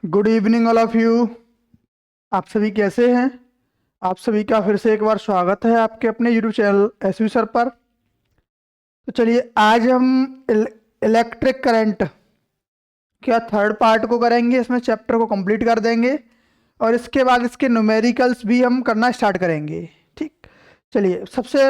Good evening all of you. आप सभी कैसे हैं? आप सभी का फिर से एक बार स्वागत है आपके अपने यूट्यूब चैनल एसवी सर पर। तो चलिए आज हम इलेक्ट्रिक करंट क्या थर्ड पार्ट को करेंगे, इसमें चैप्टर को कंप्लीट कर देंगे और इसके बाद इसके न्यूमेरिकल्स भी हम करना स्टार्ट करेंगे। ठीक, चलिए सबसे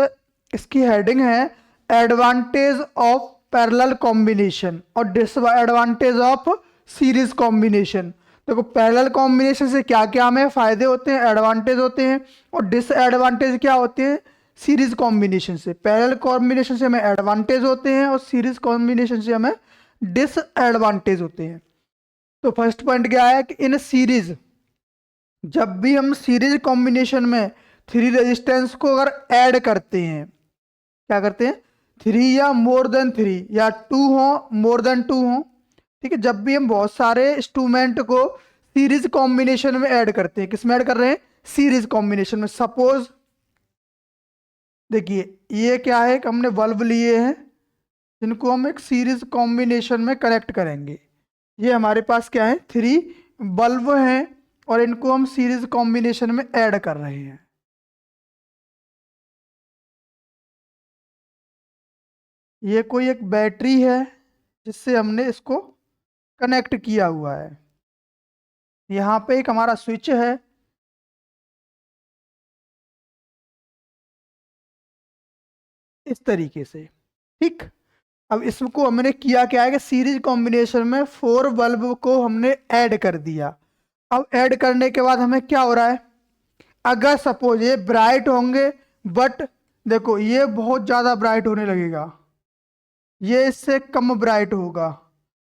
इसकी हेडिंग है एडवांटेज ऑफ पैरेलल कॉम्बिनेशन और डिसएडवांटेज ऑफ सीरीज कॉम्बिनेशन। देखो पैरेलल कॉम्बिनेशन से क्या क्या हमें फायदे होते हैं, एडवांटेज होते हैं, और डिसएडवांटेज क्या होते हैं सीरीज कॉम्बिनेशन से। पैरेलल कॉम्बिनेशन से हमें एडवांटेज होते हैं और सीरीज कॉम्बिनेशन से हमें डिसएडवांटेज होते हैं। तो फर्स्ट पॉइंट क्या है कि इन सीरीज, जब भी हम सीरीज कॉम्बिनेशन में थ्री रेजिस्टेंस को अगर ऐड करते हैं, क्या करते हैं, थ्री या मोर देन थ्री या टू हो मोर देन टू हो, ठीक है, जब भी हम बहुत सारे इंस्ट्रूमेंट को सीरीज कॉम्बिनेशन में ऐड करते हैं, किस में ऐड कर रहे हैं, सीरीज कॉम्बिनेशन में। सपोज देखिए ये क्या है कि हमने बल्ब लिए हैं जिनको हम एक सीरीज कॉम्बिनेशन में कनेक्ट करेंगे। ये हमारे पास क्या है, थ्री बल्ब हैं और इनको हम सीरीज कॉम्बिनेशन में ऐड कर रहे हैं। ये कोई एक बैटरी है जिससे हमने इसको कनेक्ट किया हुआ है। यहाँ पे एक हमारा स्विच है, इस तरीके से। ठीक, अब इसको हमने किया क्या है कि सीरीज कॉम्बिनेशन में फोर बल्ब को हमने ऐड कर दिया। अब ऐड करने के बाद हमें क्या हो रहा है, अगर सपोज ये ब्राइट होंगे, बट देखो ये बहुत ज़्यादा ब्राइट होने लगेगा, ये इससे कम ब्राइट होगा,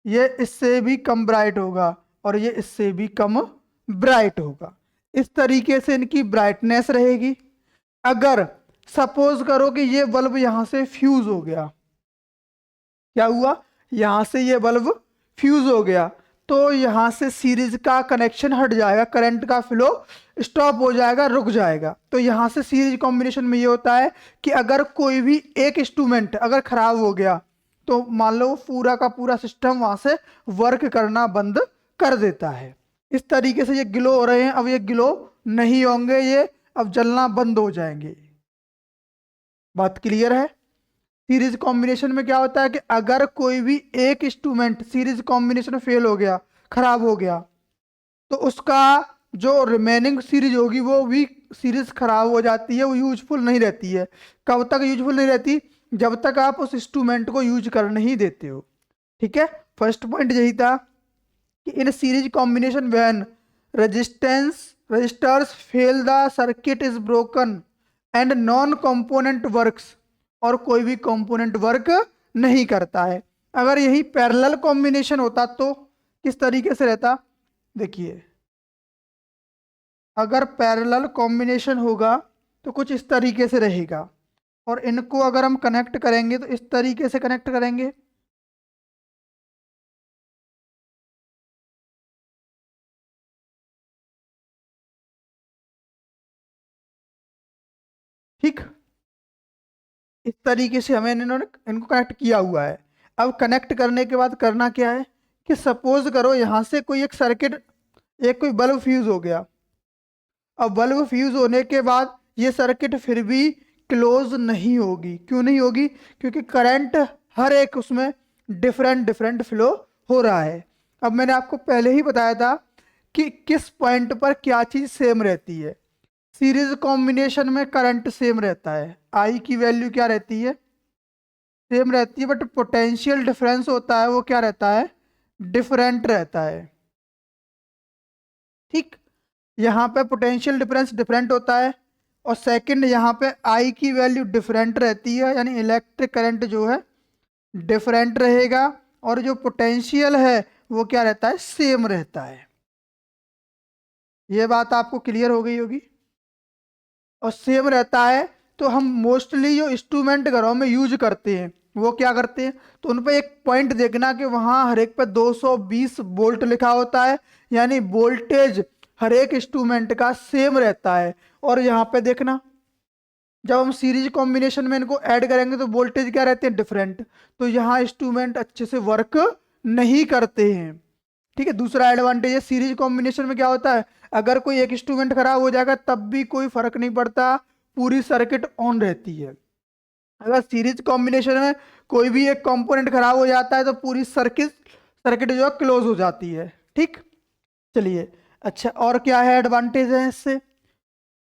ये इससे भी कम ब्राइट होगा और ये इससे भी कम ब्राइट होगा। इस तरीके से इनकी ब्राइटनेस रहेगी। अगर सपोज करो कि ये बल्ब यहां से फ्यूज हो गया, क्या हुआ, यहां से ये बल्ब फ्यूज हो गया, तो यहां से सीरीज का कनेक्शन हट जाएगा, करंट का फ्लो स्टॉप हो जाएगा, रुक जाएगा। तो यहां से सीरीज कॉम्बिनेशन में ये होता है कि अगर कोई भी एक इंस्ट्रूमेंट अगर खराब हो गया तो मान लो पूरा का पूरा सिस्टम वहां से वर्क करना बंद कर देता है। इस तरीके से ये ग्लो हो रहे हैं, अब ये ग्लो नहीं होंगे, ये अब जलना बंद हो जाएंगे। बात क्लियर है? सीरीज कॉम्बिनेशन में क्या होता है कि अगर कोई भी एक इंस्ट्रूमेंट सीरीज कॉम्बिनेशन फेल हो गया, खराब हो गया, तो उसका जो रिमेनिंग सीरीज होगी वो भी सीरीज खराब हो जाती है, वो यूजफुल नहीं रहती है। कब तक यूजफुल नहीं रहती, जब तक आप उस इंस्ट्रूमेंट को यूज कर नहीं देते हो। ठीक है, फर्स्ट पॉइंट यही था कि in series combination when registers fail the circuit is broken and none component works, और कोई भी कंपोनेंट वर्क नहीं करता है। अगर यही पैरेलल कॉम्बिनेशन होता तो किस तरीके से रहता, देखिए अगर पैरेलल कॉम्बिनेशन होगा तो कुछ इस तरीके से रहेगा, और इनको अगर हम कनेक्ट करेंगे तो इस तरीके से कनेक्ट करेंगे। ठीक, इस तरीके से हमें इन्होंने इनको कनेक्ट किया हुआ है। अब कनेक्ट करने के बाद करना क्या है कि सपोज करो यहाँ से कोई एक सर्किट, एक कोई बल्ब फ्यूज हो गया। अब बल्ब फ्यूज होने के बाद ये सर्किट फिर भी क्लोज नहीं होगी। क्यों नहीं होगी? क्योंकि करंट हर एक उसमें डिफरेंट डिफरेंट फ्लो हो रहा है। अब मैंने आपको पहले ही बताया था कि किस पॉइंट पर क्या चीज़ सेम रहती है। सीरीज कॉम्बिनेशन में करंट सेम रहता है, आई की वैल्यू क्या रहती है, सेम रहती है, बट पोटेंशियल डिफरेंस होता है वो क्या रहता है, डिफरेंट रहता है। ठीक, यहाँ पे पोटेंशियल डिफरेंस डिफरेंट होता है, और सेकंड यहाँ पे आई की वैल्यू डिफरेंट रहती है, यानी इलेक्ट्रिक करंट जो है डिफरेंट रहेगा, और जो पोटेंशियल है वो क्या रहता है, सेम रहता है। ये बात आपको क्लियर हो गई होगी। और सेम रहता है तो हम मोस्टली जो इंस्ट्रूमेंट घरों में यूज करते हैं वो क्या करते हैं, तो उन पर एक पॉइंट देखना कि वहाँ हर एक पे 220 वोल्ट लिखा होता है, यानी वोल्टेज हर एक इंस्ट्रूमेंट का सेम रहता है। और यहाँ पे देखना जब हम सीरीज कॉम्बिनेशन में इनको ऐड करेंगे तो वोल्टेज क्या रहते हैं, डिफरेंट। तो यहाँ इंस्ट्रूमेंट अच्छे से वर्क नहीं करते हैं। ठीक है। दूसरा एडवांटेज है सीरीज कॉम्बिनेशन में क्या होता है, अगर कोई एक इंस्ट्रूमेंट खराब हो जाएगा तब भी कोई फर्क नहीं पड़ता, पूरी सर्किट ऑन रहती है। अगर सीरीज कॉम्बिनेशन में कोई भी एक कंपोनेंट खराब हो जाता है तो पूरी सर्किट सर्किट जो है क्लोज हो जाती है। ठीक, चलिए अच्छा, और क्या है एडवांटेज है इससे।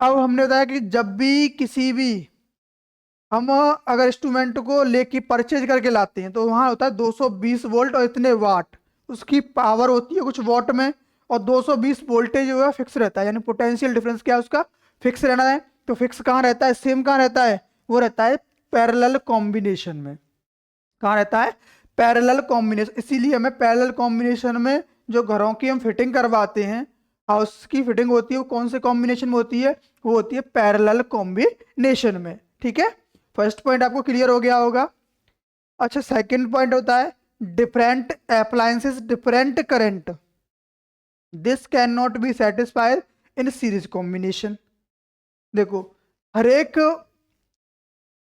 अब हमने बताया कि जब भी किसी भी हम अगर इंस्ट्रूमेंट को लेके परचेज करके लाते हैं तो वहाँ होता है 220 वोल्ट और इतने वाट, उसकी पावर होती है कुछ वाट में, और 220 वोल्टेज जो है फिक्स रहता है, यानी पोटेंशियल डिफरेंस क्या है उसका फिक्स रहना है। तो फिक्स कहाँ रहता है, सेम कहाँ रहता है, वो रहता है पैरेलल कॉम्बिनेशन में। कहाँ रहता है, पैरेलल कॉम्बिनेशन। इसीलिए हमें पैरेलल कॉम्बिनेशन में जो घरों की हम फिटिंग करवाते हैं, हाउस की फिटिंग होती है, वो कौन से कॉम्बिनेशन में होती है, वो होती है पैरेलल कॉम्बिनेशन में। ठीक है, फर्स्ट पॉइंट आपको क्लियर हो गया होगा। अच्छा, सेकंड पॉइंट होता है different appliances different current, this can not be satisfied in series combination. देखो, हर एक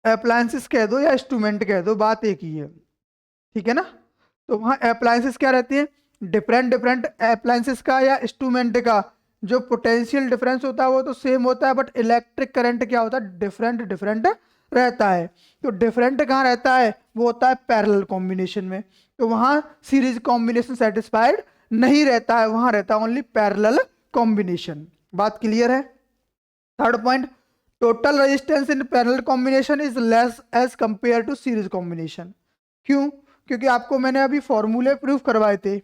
अप्लायंसेस कह दो या इंस्ट्रूमेंट कह दो, बात एक ही है, ठीक है ना। तो वहाँ अप्लायंसेस क्या रहती है, डिफरेंट डिफरेंट अप्लायंसेस का या इंस्ट्रूमेंट का जो पोटेंशियल डिफरेंस होता है वो तो सेम होता है, बट इलेक्ट्रिक करंट क्या होता है, डिफरेंट डिफरेंट रहता है। तो डिफरेंट कहाँ रहता है, वो होता है पैरेलल कॉम्बिनेशन में। तो वहाँ सीरीज कॉम्बिनेशन सेटिस्फाइड नहीं रहता है, वहाँ रहता है ओनली पैरेलल कॉम्बिनेशन। बात क्लियर है। Third point, total resistance in parallel combination is less as compare to series combination. क्यों, क्योंकि आपको मैंने अभी फॉर्मूले प्रूफ करवाए थे,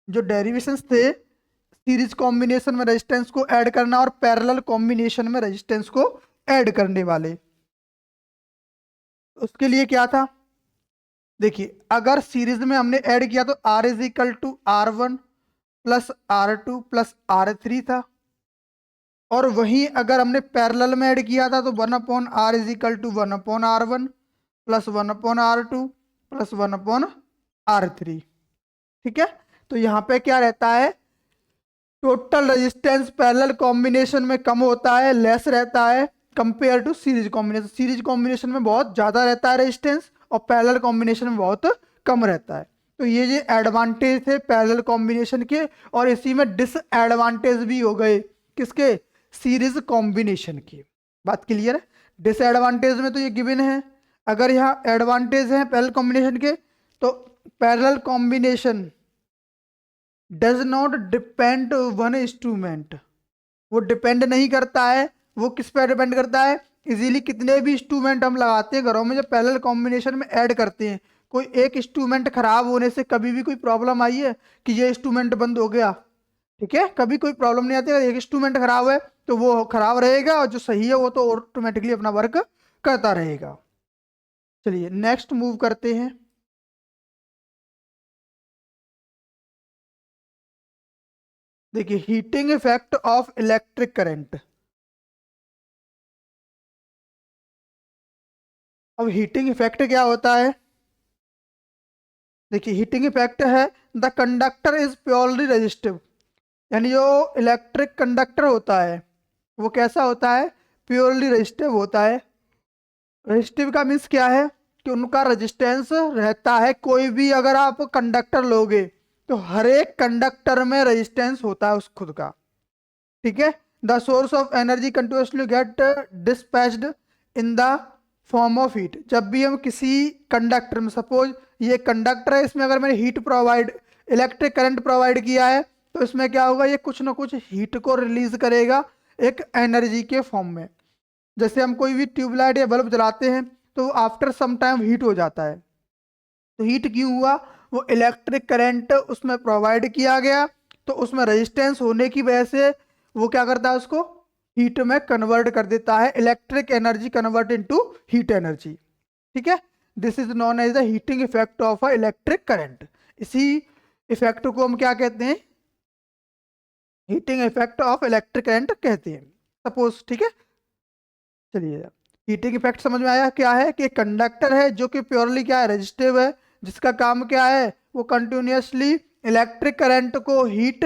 जो डेरिवेशंस थे सीरीज कॉम्बिनेशन में रेजिस्टेंस को ऐड करना और पैरेलल कॉम्बिनेशन में रेजिस्टेंस को ऐड करने वाले। उसके लिए क्या था, देखिए अगर सीरीज में हमने ऐड किया तो R is equal to R1 plus R2 plus R3 था, और वहीं अगर हमने पैरेलल में ऐड किया था तो 1/R is equal to 1/R1 plus 1/R2 plus 1/R3। ठीक है, तो यहाँ पे क्या रहता है, टोटल रेजिस्टेंस पैरेलल कॉम्बिनेशन में कम होता है, लेस रहता है compare to series combination. Series combination में बहुत ज़्यादा रहता है रेजिस्टेंस और पैरेलल कॉम्बिनेशन में बहुत कम रहता है। तो ये एडवांटेज थे पैरेलल कॉम्बिनेशन के, और इसी में डिसएडवांटेज भी हो गए किसके, सीरीज कॉम्बिनेशन की। बात क्लियर है। डिसएडवांटेज में तो ये गिवन है, अगर यहाँ एडवांटेज है पैरेलल कॉम्बिनेशन के, तो parallel combination does not depend one instrument, वो डिपेंड नहीं करता है, वो किस पे डिपेंड करता है, इजीली कितने भी इंस्ट्रूमेंट हम लगाते हैं घरों में जब पैरेलल कॉम्बिनेशन में ऐड करते हैं, कोई एक इंस्ट्रूमेंट खराब होने से कभी भी कोई प्रॉब्लम आई है कि ये इंस्ट्रूमेंट बंद हो गया, ठीक है, कभी कोई प्रॉब्लम नहीं आती। अगर एक इंस्ट्रूमेंट खराब है तो वो खराब रहेगा और जो सही है वो तो ऑटोमेटिकली अपना वर्क करता रहेगा। चलिए नेक्स्ट मूव करते हैं। देखिए heating effect of electric current. अब हीटिंग इफेक्ट क्या होता है, देखिए हीटिंग इफेक्ट है the conductor is purely resistive, यानी जो इलेक्ट्रिक कंडक्टर होता है वो कैसा होता है, प्योरली रेजिस्टिव होता है। रेजिस्टिव का मीन्स क्या है कि उनका रेजिस्टेंस रहता है, कोई भी अगर आप कंडक्टर लोगे तो हर एक कंडक्टर में रेजिस्टेंस होता है उस खुद का। ठीक है, the source of energy continuously get dispatched in the form of heat. जब भी हम किसी कंडक्टर में, सपोज ये कंडक्टर है, इसमें अगर मैंने heat provide, electric current provide किया है, तो इसमें क्या होगा, ये कुछ ना कुछ हीट को रिलीज करेगा एक एनर्जी के फॉर्म में। जैसे हम कोई भी ट्यूबलाइट या बल्ब जलाते हैं तो आफ्टर सम टाइम हीट हो जाता है, तो हीट क्यों हुआ, वो इलेक्ट्रिक करंट उसमें प्रोवाइड किया गया, तो उसमें रेजिस्टेंस होने की वजह से वो क्या करता है, उसको हीट में कन्वर्ट कर देता है, electric energy convert into heat energy. ठीक है, this is known as the heating effect of a electric current. इसी इफेक्ट को हम क्या कहते हैं, heating effect of electric current कहते हैं। सपोज, ठीक है, चलिए हीटिंग इफेक्ट समझ में आया क्या है, कि कंडक्टर है जो कि प्योरली क्या है, रेजिस्टिव है, जिसका काम क्या है, वो कंटिन्यूसली इलेक्ट्रिक करंट को हीट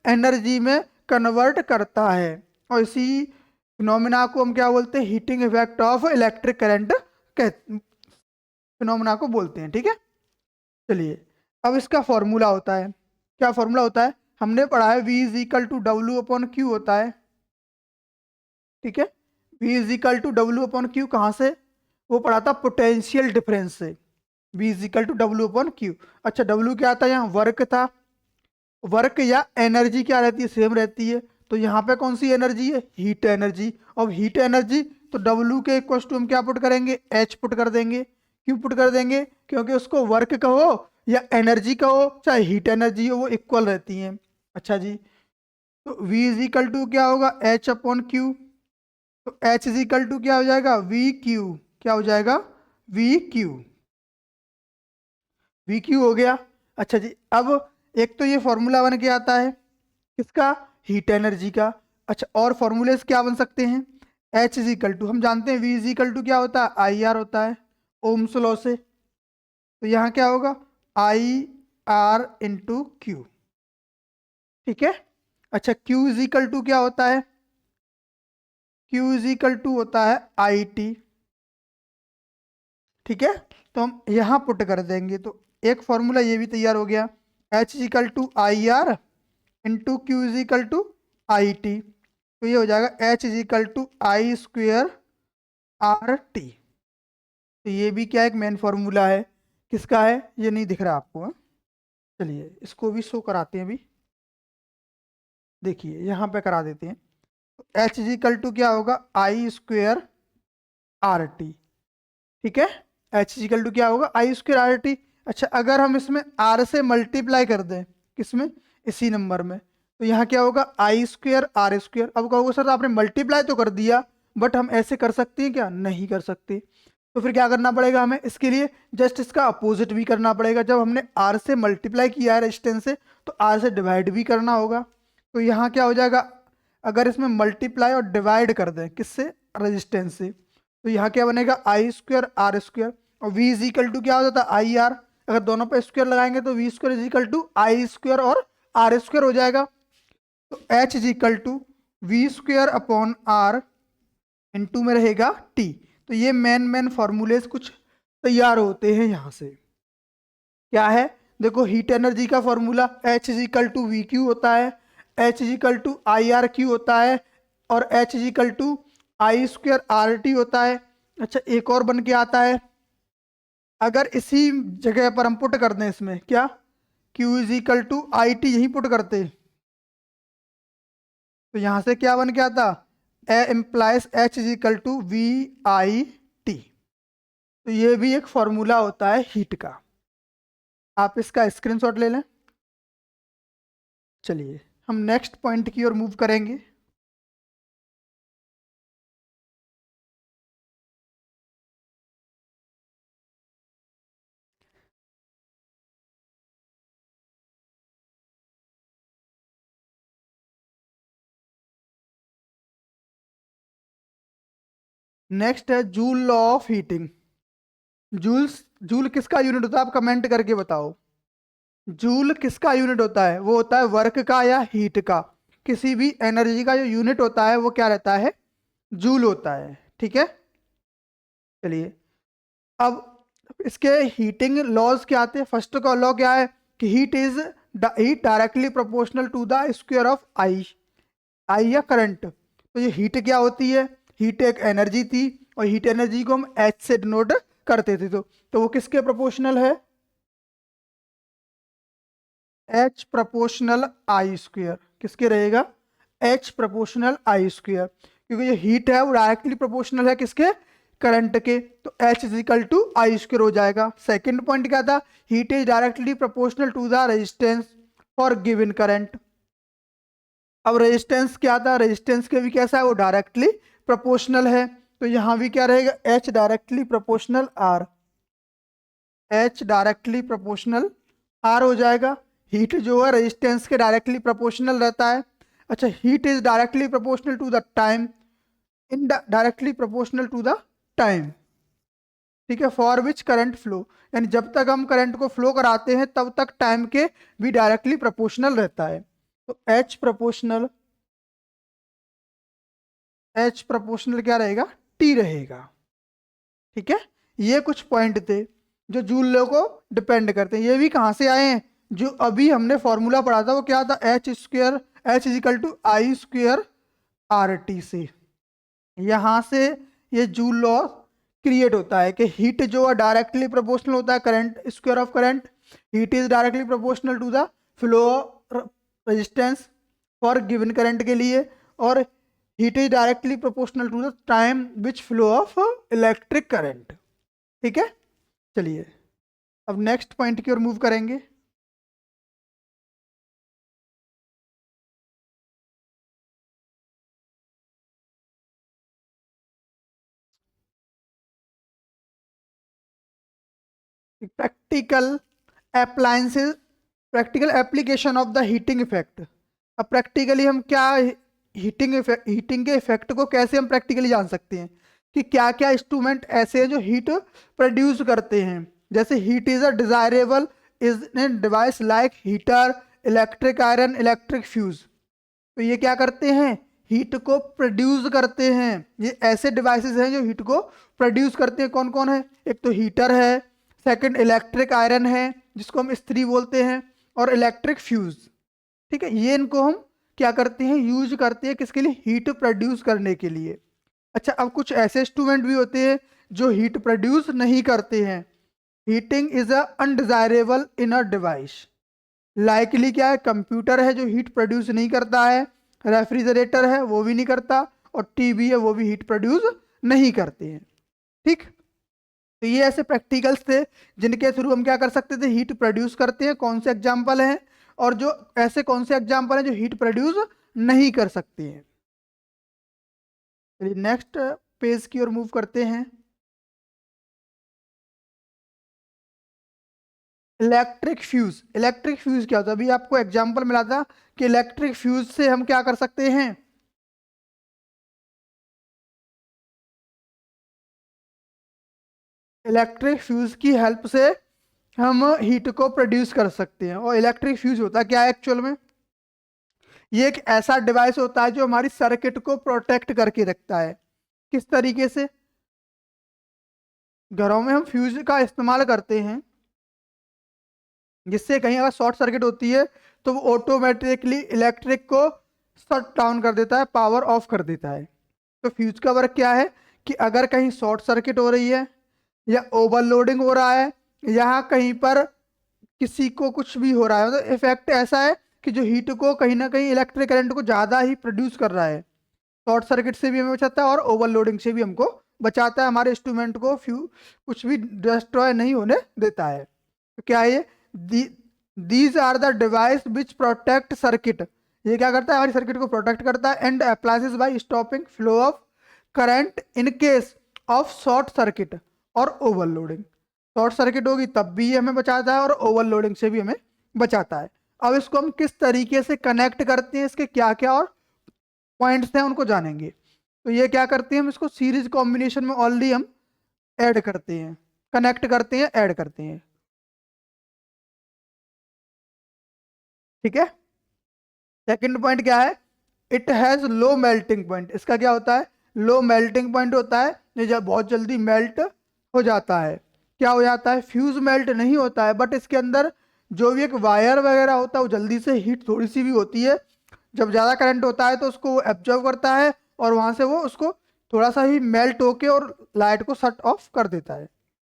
एनर्जी में कन्वर्ट करता है, और इसी फिनोमिना को हम क्या बोलते हैं, heating effect of electric current phenomena को बोलते हैं। ठीक है, चलिए अब इसका फॉर्मूला होता है, क्या फॉर्मूला होता है, हमने पढ़ा है V is equal to W upon Q होता है, ठीक है। V is equal to W upon Q कहाँ से, वो पढ़ा था पोटेंशियल डिफरेंस से, V is equal to W upon Q. अच्छा डब्ल्यू क्या था, यहाँ वर्क था, वर्क या एनर्जी क्या रहती है, सेम रहती है। तो यहाँ पे कौन सी एनर्जी है, हीट एनर्जी। और हीट एनर्जी तो W के इक्वल टू हम क्या पुट करेंगे, H पुट कर देंगे। क्यों पुट कर देंगे, क्योंकि उसको वर्क कहो या एनर्जी कहो चाहे हीट एनर्जी हो, वो इक्वल रहती हैं। अच्छा जी, तो V इज इक्वल टू क्या होगा, H अपॉन क्यू। तो H इज इक्वल टू क्या हो जाएगा, वी क्यू। क्या हो जाएगा, वी क्यू। वी क्यू हो गया। अच्छा जी, अब एक तो ये फॉर्मूला बन के आता है किसका, हीट एनर्जी का। अच्छा और फॉर्मूलेस क्या बन सकते हैं, H इज इक्वल टू, हम जानते हैं V इज इक्वल टू क्या होता है, आई आर होता है ओम्स लॉ से। तो यहाँ क्या होगा, आई आर इंटू क्यू, ठीक है। अच्छा Q इज इक्वल टू क्या होता है, Q इज इक्वल टू होता है आई टी, ठीक है। तो हम यहाँ पुट कर देंगे, तो एक फॉर्मूला ये भी तैयार हो गया, H is equal to I R into Q is equal to I T. तो ये हो जाएगा H is equal to I square R T. तो ये भी क्या एक मेन फॉर्मूला है, किसका है, ये नहीं दिख रहा आपको, हाँ? चलिए इसको भी शो कराते हैं अभी, देखिए यहाँ पे करा देते हैं। तो H इज इक्वल टू क्या होगा, आई स्क्वेयर आर टी, ठीक है। H इज इक्वल टू क्या होगा, आई स्क्वेयर आर टी। अच्छा अगर हम इसमें R से मल्टीप्लाई कर दें, किसमें, इसी नंबर में, तो यहाँ क्या होगा, आई स्क्वेयर आर स्क्वेयर। अब कहोगे सर आपने मल्टीप्लाई तो कर दिया, बट हम ऐसे कर सकते हैं क्या, नहीं कर सकते। तो फिर क्या करना पड़ेगा हमें, इसके लिए जस्ट इसका अपोजिट भी करना पड़ेगा। जब हमने R से मल्टीप्लाई किया है रेजिस्टेंस से, तो R से डिवाइड भी करना होगा। तो यहाँ क्या हो जाएगा, अगर इसमें मल्टीप्लाई और डिवाइड कर दें किससे, रेजिस्टेंस से, तो यहाँ क्या बनेगा, आई स्क्वेयर आर स्क्वेयर। और V इज इक्वल टू क्या हो जाता है, आई आर। अगर दोनों पे स्क्वायर लगाएंगे तो V square is equal to I square और आर स्क्वायर हो जाएगा। तो H is equal to V square upon R into में रहेगा T। तो ये मेन फॉर्मूलेस कुछ तैयार होते हैं यहाँ से। क्या है, देखो हीट एनर्जी का formula H is equal to V Q होता है, H is equal to I R Q होता है, और H is equal to I square R T होता है। अच्छा एक और बन के आता है, अगर इसी जगह पर हम पुट कर दें इसमें क्या, Q is equal to I T, यही पुट करते, तो यहां से क्या बन के आता, ए implies H is equal to V I T. तो ये भी एक फॉर्मूला होता है हीट का, आप इसका स्क्रीनशॉट ले लें। चलिए हम नेक्स्ट पॉइंट की ओर मूव करेंगे। नेक्स्ट है Joule law of heating. Joule's, Joule किसका यूनिट होता है, आप कमेंट करके बताओ। जूल किसका यूनिट होता है, वो होता है वर्क का या हीट का। किसी भी एनर्जी का जो यूनिट होता है वो क्या रहता है, जूल होता है, ठीक है। चलिए अब इसके हीटिंग लॉज क्या आते हैं। फर्स्ट का लॉ क्या है कि heat directly proportional to the square of I, I या करंट। तो ये हीट क्या होती है, हीट एक एनर्जी थी, और हीट एनर्जी को हम एच से डिनोट करते थे। तो वो किसके प्रोपोर्शनल है, एच प्रोपोर्शनल आई स्क्वायर। किसके रहेगा, एच प्रोपोर्शनल आई स्क्वायर, क्योंकि ये हीट है वो डायरेक्टली प्रोपोर्शनल है किसके, करंट के। तो H is equal to I square हो जाएगा। सेकंड पॉइंट क्या था, heat is directly proportional to the resistance for given current. अब रेजिस्टेंस क्या था, रेजिस्टेंस के भी कैसा है, वो डायरेक्टली प्रोपोर्शनल है। तो यहाँ भी क्या रहेगा, H directly proportional R, H directly proportional R हो जाएगा। हीट जो है रेजिस्टेंस के डायरेक्टली प्रोपोर्शनल रहता है। अच्छा heat is directly proportional to the time, in directly proportional to the time, ठीक है, फॉर विच करंट फ्लो, यानी जब तक हम करंट को फ्लो कराते हैं तब तक टाइम के भी डायरेक्टली प्रोपोर्शनल रहता है। तो एच प्रोपोर्शनल, एच प्रोपोर्शनल क्या रहेगा, टी रहेगा, ठीक है। ये कुछ पॉइंट थे जो जूल लॉ को डिपेंड करते हैं। ये भी कहाँ से आए हैं, जो अभी हमने फॉर्मूला पढ़ा था वो क्या था, H is equal to I square R T से। यहाँ से ये जूल लॉ क्रिएट होता है कि हीट जो है डायरेक्टली प्रोपोर्शनल होता है current square of current, heat is directly proportional to the flow resistance for given current के लिए, और heat is directly proportional to the time which flow of electric current. ठीक है, चलिए अब नेक्स्ट पॉइंट की ओर मूव करेंगे। Practical appliances, practical application of the heating effect. अब प्रैक्टिकली हम क्या हीटिंग के इफेक्ट को कैसे हम प्रैक्टिकली जान सकते हैं कि क्या क्या इंस्ट्रूमेंट ऐसे हैं जो हीट प्रोड्यूस करते हैं। जैसे heat is a desirable is in device like heater, electric iron, electric fuse. तो ये क्या करते हैं, हीट को प्रोड्यूस करते हैं। ये ऐसे डिवाइसेस हैं जो हीट को प्रोड्यूस करते हैं। कौन कौन है, एक तो हीटर है, सेकंड इलेक्ट्रिक आयरन है जिसको हम इस्त्री बोलते हैं, और इलेक्ट्रिक फ्यूज। ठीक है, ये इनको हम क्या करते हैं, यूज करते हैं किसके लिए, हीट प्रोड्यूस करने के लिए। अच्छा, अब कुछ ऐसे इंस्ट्रूमेंट भी होते हैं जो हीट प्रोड्यूस नहीं करते हैं। Heating is a undesirable in a device. Likely क्या है, कंप्यूटर है जो हीट प्रोड्यूस नहीं करता है, रेफ्रिजरेटर है वो भी नहीं करता, और टीवी है वो भी हीट प्रोड्यूस नहीं करते हैं। ठीक, तो ये ऐसे प्रैक्टिकल्स थे जिनके थ्रू हम क्या कर सकते थे, हीट प्रोड्यूस करते हैं। कौन से एग्जाम्पल हैं, और जो ऐसे कौन से एग्जाम्पल हैं जो हीट प्रोड्यूस नहीं कर सकते हैं। चलिए नेक्स्ट पेज की ओर मूव करते हैं। इलेक्ट्रिक फ्यूज, इलेक्ट्रिक फ्यूज क्या होता है, अभी आपको एग्जाम्पल मिला था कि इलेक्ट्रिक फ्यूज से हम क्या कर सकते हैं, इलेक्ट्रिक फ्यूज की हेल्प से हम हीट को प्रोड्यूस कर सकते हैं। और इलेक्ट्रिक फ्यूज होता क्या है एक्चुअल में, ये एक ऐसा डिवाइस होता है जो हमारी सर्किट को प्रोटेक्ट करके रखता है। किस तरीके से, घरों में हम फ्यूज का इस्तेमाल करते हैं जिससे कहीं अगर शॉर्ट सर्किट होती है तो वो ऑटोमेटिकली इलेक्ट्रिक को शट डाउन कर देता है, पावर ऑफ कर देता है। तो फ्यूज का वर्क क्या है कि अगर कहीं शॉर्ट सर्किट हो रही है या ओवरलोडिंग हो रहा है, यहाँ कहीं पर किसी को कुछ भी हो रहा है, तो इफेक्ट ऐसा है कि जो हीट को कहीं ना कहीं इलेक्ट्रिक करंट को ज़्यादा ही प्रोड्यूस कर रहा है। शॉर्ट सर्किट से भी हमें बचाता है और ओवरलोडिंग से भी हमको बचाता है, हमारे इंस्ट्रूमेंट को कुछ भी डिस्ट्रॉय नहीं होने देता है। तो क्या है ये, these are the device which protect circuit. ये क्या करता है, हमारी सर्किट को प्रोटेक्ट करता है। And applies by stopping flow of current in case of short circuit और ओवरलोडिंग। शॉर्ट सर्किट होगी तब भी ये हमें बचाता है और ओवरलोडिंग से भी हमें बचाता है। अब इसको हम किस तरीके से कनेक्ट करते हैं, इसके क्या क्या और पॉइंट्स हैं उनको जानेंगे। तो ये क्या करते हैं, हम इसको सीरीज कॉम्बिनेशन में ऑलरेडी हम ऐड करते हैं, कनेक्ट करते हैं, ऐड करते हैं। ठीक है, सेकंड पॉइंट क्या है, it has low melting point. इसका क्या होता है, लो मेल्टिंग पॉइंट होता है, ये जब बहुत जल्दी मेल्ट हो जाता है। क्या हो जाता है, फ्यूज मेल्ट नहीं होता है, बट इसके अंदर जो भी एक वायर वगैरह होता है वो जल्दी से हीट थोड़ी सी भी होती है, जब ज़्यादा करंट होता है तो उसको वो एब्जॉर्व करता है और वहाँ से वो उसको थोड़ा सा ही मेल्ट होके और लाइट को शट ऑफ कर देता है।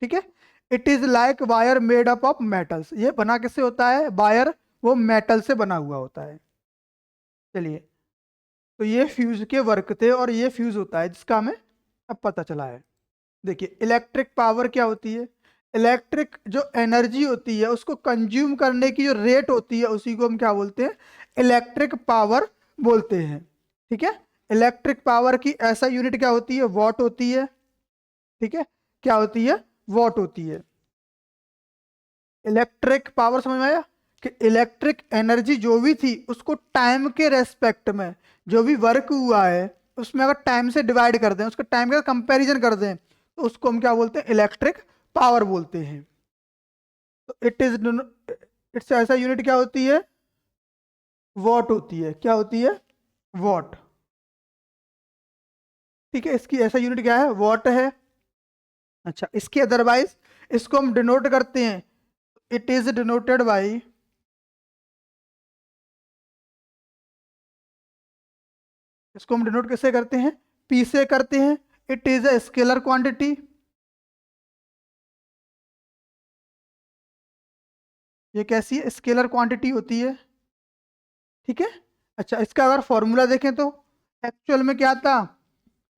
ठीक है, it is like wire made up of metals. ये बना किससे होता है, वायर वो मेटल से बना हुआ होता है। चलिए, तो ये फ्यूज के वर्क थे और ये फ्यूज होता है जिसका हमें अब पता चला है। देखिए इलेक्ट्रिक पावर क्या होती है, इलेक्ट्रिक जो एनर्जी होती है उसको कंज्यूम करने की जो रेट होती है उसी को हम क्या बोलते हैं, इलेक्ट्रिक पावर बोलते हैं। ठीक है, इलेक्ट्रिक पावर की ऐसा यूनिट क्या होती है, वॉट होती है। ठीक है, क्या होती है, वॉट होती है। इलेक्ट्रिक पावर समझ में आया कि इलेक्ट्रिक एनर्जी जो भी थी उसको टाइम के रेस्पेक्ट में जो भी वर्क हुआ है उसमें अगर टाइम से डिवाइड कर दें, उसका टाइम का कंपैरिजन कर दें, तो उसको हम क्या बोलते हैं, इलेक्ट्रिक पावर बोलते हैं। तो इट्स ऐसा यूनिट क्या होती है, वॉट होती है। क्या होती है, वॉट। ठीक है, इसकी ऐसा यूनिट क्या है, वॉट है। अच्छा, इसके अदरवाइज इसको हम डिनोट करते हैं, इट इज डिनोटेड बाई इसको हम डिनोट कैसे करते हैं, पी से करते हैं। It is a scalar quantity, ये कैसी है, स्केलर क्वांटिटी होती है, ठीक है। अच्छा, इसका अगर फॉर्मूला देखें तो एक्चुअल में क्या था,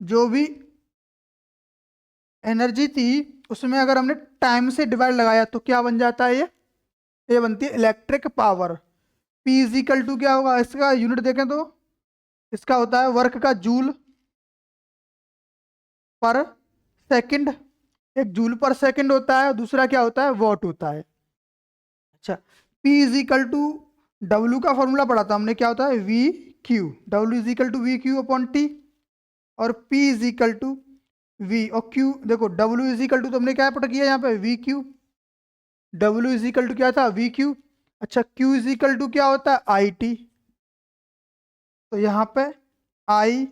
जो भी एनर्जी थी उसमें अगर हमने टाइम से डिवाइड लगाया तो क्या बन जाता है, ये बनती है electric power. P is equal to क्या होगा, इसका यूनिट देखें तो इसका होता है वर्क का जूल पर सेकंड, एक जूल पर सेकंड होता है, दूसरा क्या होता है, वॉट होता है। अच्छा, P is equal to W का फॉर्मूला पढ़ा था हमने, क्या होता है V Q, W is equal to V Q upon T, और P is equal to V और Q, देखो W इज इक्वल टू तो हमने क्या पुट किया यहाँ पे V Q, W is equal to क्या था वी क्यू। अच्छा, Q इज इक्वल टू क्या होता है आई टी, तो यहाँ पे I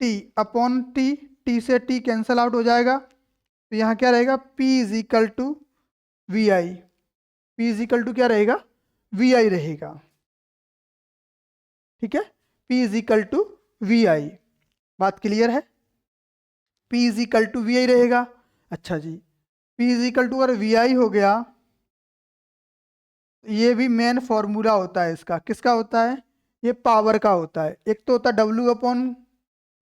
T upon T, T से टी कैंसल आउट हो जाएगा, तो यहाँ क्या रहेगा P is equal to V I, P is equal to क्या रहेगा वी आई रहेगा, ठीक है। P is equal to V I, बात क्लियर है, P is equal to V I रहेगा। अच्छा जी, P इज इक्वल टू अगर वी आई हो गया, ये भी मेन फॉर्मूला होता है इसका, किसका होता है, ये पावर का होता है। एक तो होता है W upon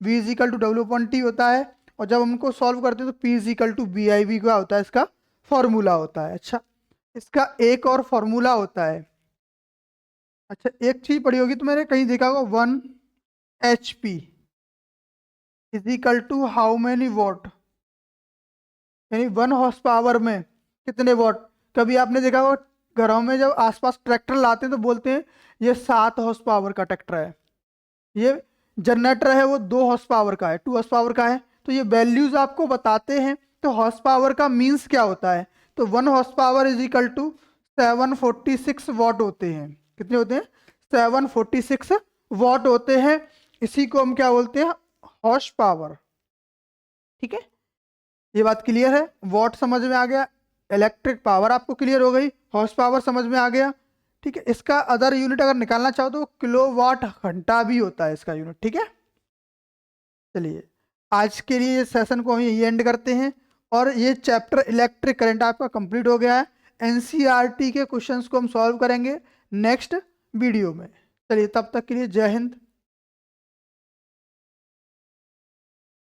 V is equal to W upon T होता है, और जब हम उनको सॉल्व करते हैं तो P is equal to B I V का होता है, इसका फॉर्मूला होता है। अच्छा, इसका एक और फॉर्मूला होता है, अच्छा एक चीज पढ़ी होगी तो मैंने कहीं देखा होगा, 1 HP is equal to how many watt, यानी 1 HP में कितने वॉट। कभी आपने देखा होगा घरों में जब आसपास ट्रैक्टर लाते हैं तो बोलते हैं ये 7 HP का ट्रैक्टर है, ये जनरेटर है वो 2 HP का है, 2 HP का है, तो ये वैल्यूज आपको बताते हैं। तो हॉर्स पावर का मीन्स क्या होता है, तो 1 HP is equal to 746 watt होते हैं, कितने होते हैं 746 वॉट होते हैं, इसी को हम क्या बोलते हैं हॉर्स पावर, ठीक है। ये बात क्लियर है, वॉट समझ में आ गया, इलेक्ट्रिक पावर आपको क्लियर हो गई, हॉर्स पावर समझ में आ गया, ठीक है। इसका अदर यूनिट अगर निकालना चाहो तो किलोवाट घंटा भी होता है इसका यूनिट, ठीक है। चलिए आज के लिए इस सेशन को हम यही एंड करते हैं, और ये चैप्टर इलेक्ट्रिक करंट आपका कंप्लीट हो गया है। एनसीईआरटी के क्वेश्चंस को हम सॉल्व करेंगे नेक्स्ट वीडियो में। चलिए तब तक के लिए जय हिंद।